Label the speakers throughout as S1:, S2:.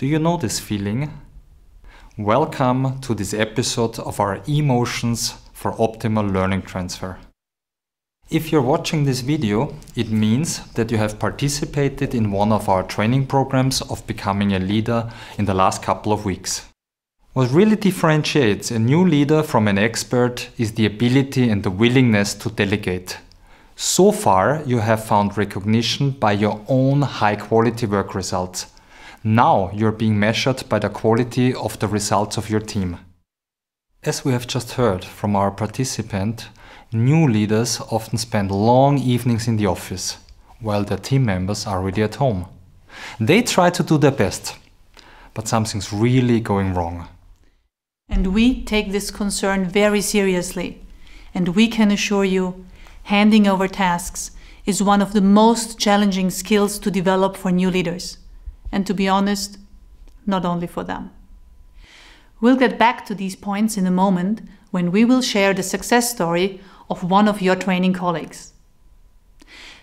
S1: Do you know this feeling? Welcome to this episode of our E-Motions for Optimal Learning Transfer. If you're watching this video, it means that you have participated in one of our training programs of becoming a leader in the last couple of weeks. What really differentiates a new leader from an expert is the ability and the willingness to delegate. So far, you have found recognition by your own high-quality work results. Now you're being measured by the quality of the results of your team. As we have just heard from our participant, new leaders often spend long evenings in the office, while their team members are already at home. They try to do their best, but something's really going wrong.
S2: And we take this concern very seriously, and we can assure you, handing over tasks is one of the most challenging skills to develop for new leaders. And to be honest, not only for them. We'll get back to these points in a moment when we will share the success story of one of your training colleagues.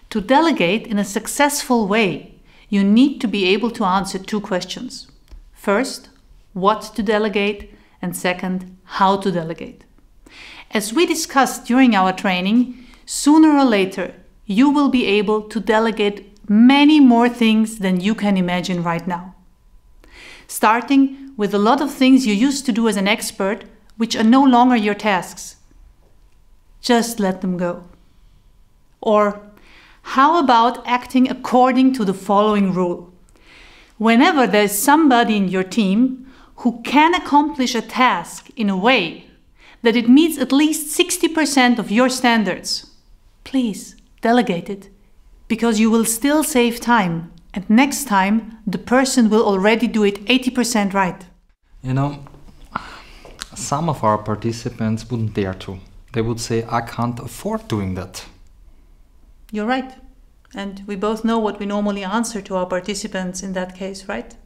S2: To delegate in a successful way, you need to be able to answer two questions. First, what to delegate, and second, how to delegate. As we discussed during our training, sooner or later, you will be able to delegate many more things than you can imagine right now. Starting with a lot of things you used to do as an expert, which are no longer your tasks. Just let them go. Or, how about acting according to the following rule? Whenever there's somebody in your team who can accomplish a task in a way that it meets at least 60% of your standards, please delegate it, because you will still save time, and next time the person will already do it 80% right.
S1: You know, some of our participants wouldn't dare to. They would say, I can't afford doing that.
S2: You're right. And we both know what we normally answer to our participants in that case, right?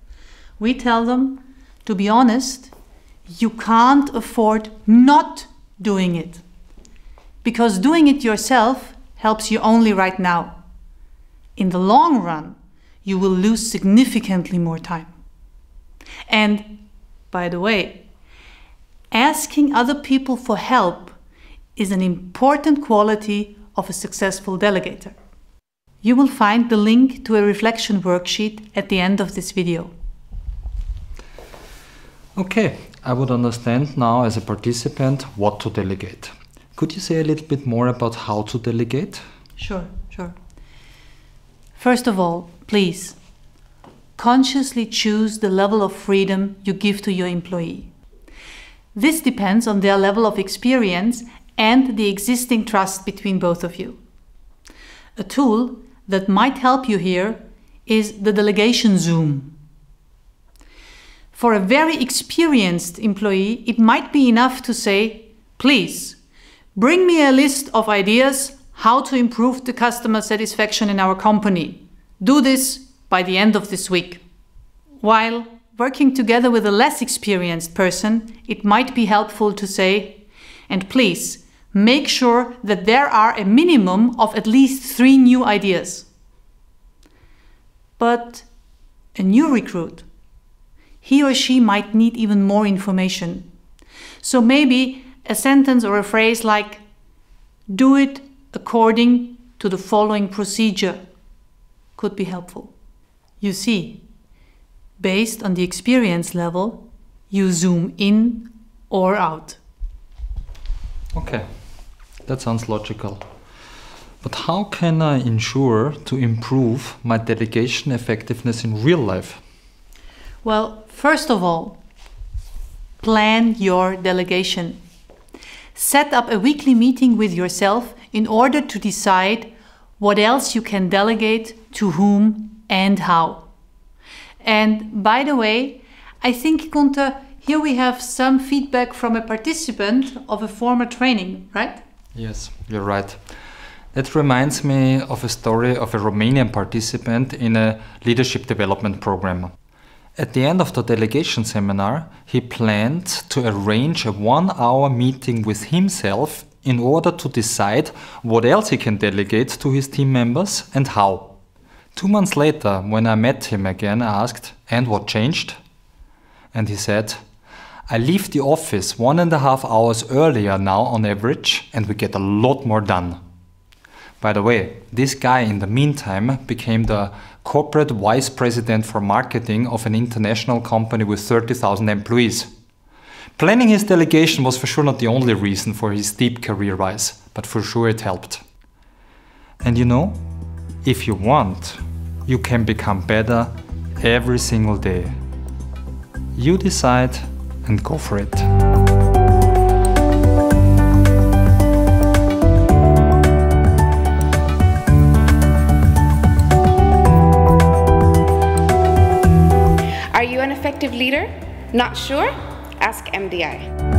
S2: We tell them, to be honest, you can't afford not doing it. Because doing it yourself helps you only right now. In the long run, you will lose significantly more time. And, by the way, asking other people for help is an important quality of a successful delegator. You will find the link to a reflection worksheet at the end of this video.
S1: Okay, I would understand now as a participant what to delegate. Could you say a little bit more about how to delegate?
S2: Sure. First of all, please, consciously choose the level of freedom you give to your employee. This depends on their level of experience and the existing trust between both of you. A tool that might help you here is the delegation Zoom. For a very experienced employee, it might be enough to say, please, bring me a list of ideas how to improve the customer satisfaction in our company. Do this by the end of this week. While working together with a less experienced person, it might be helpful to say, and please, make sure that there are a minimum of at least 3 new ideas. But a new recruit, he or she might need even more information. So maybe a sentence or a phrase like, do it according to the following procedure could be helpful. You see, based on the experience level, you zoom in or out.
S1: Okay, that sounds logical. But how can I ensure to improve my delegation effectiveness in real life?
S2: Well, first of all, plan your delegation. Set up a weekly meeting with yourself in order to decide what else you can delegate to whom and how. And by the way, I think, Gunther, here we have some feedback from a participant of a former training, right?
S1: Yes, you're right. That reminds me of a story of a Romanian participant in a leadership development program. At the end of the delegation seminar, he planned to arrange a 1-hour meeting with himself in order to decide what else he can delegate to his team members and how. 2 months later, when I met him again, I asked, "And what changed?" And he said, I leave the office 1.5 hours earlier now on average, and we get a lot more done. By the way, this guy in the meantime became the corporate vice president for marketing of an international company with 30,000 employees. Planning his delegation was for sure not the only reason for his steep career rise, but for sure it helped. And you know, if you want, you can become better every single day. You decide and go for it.
S3: Are you an effective leader? Not sure? Ask MDI.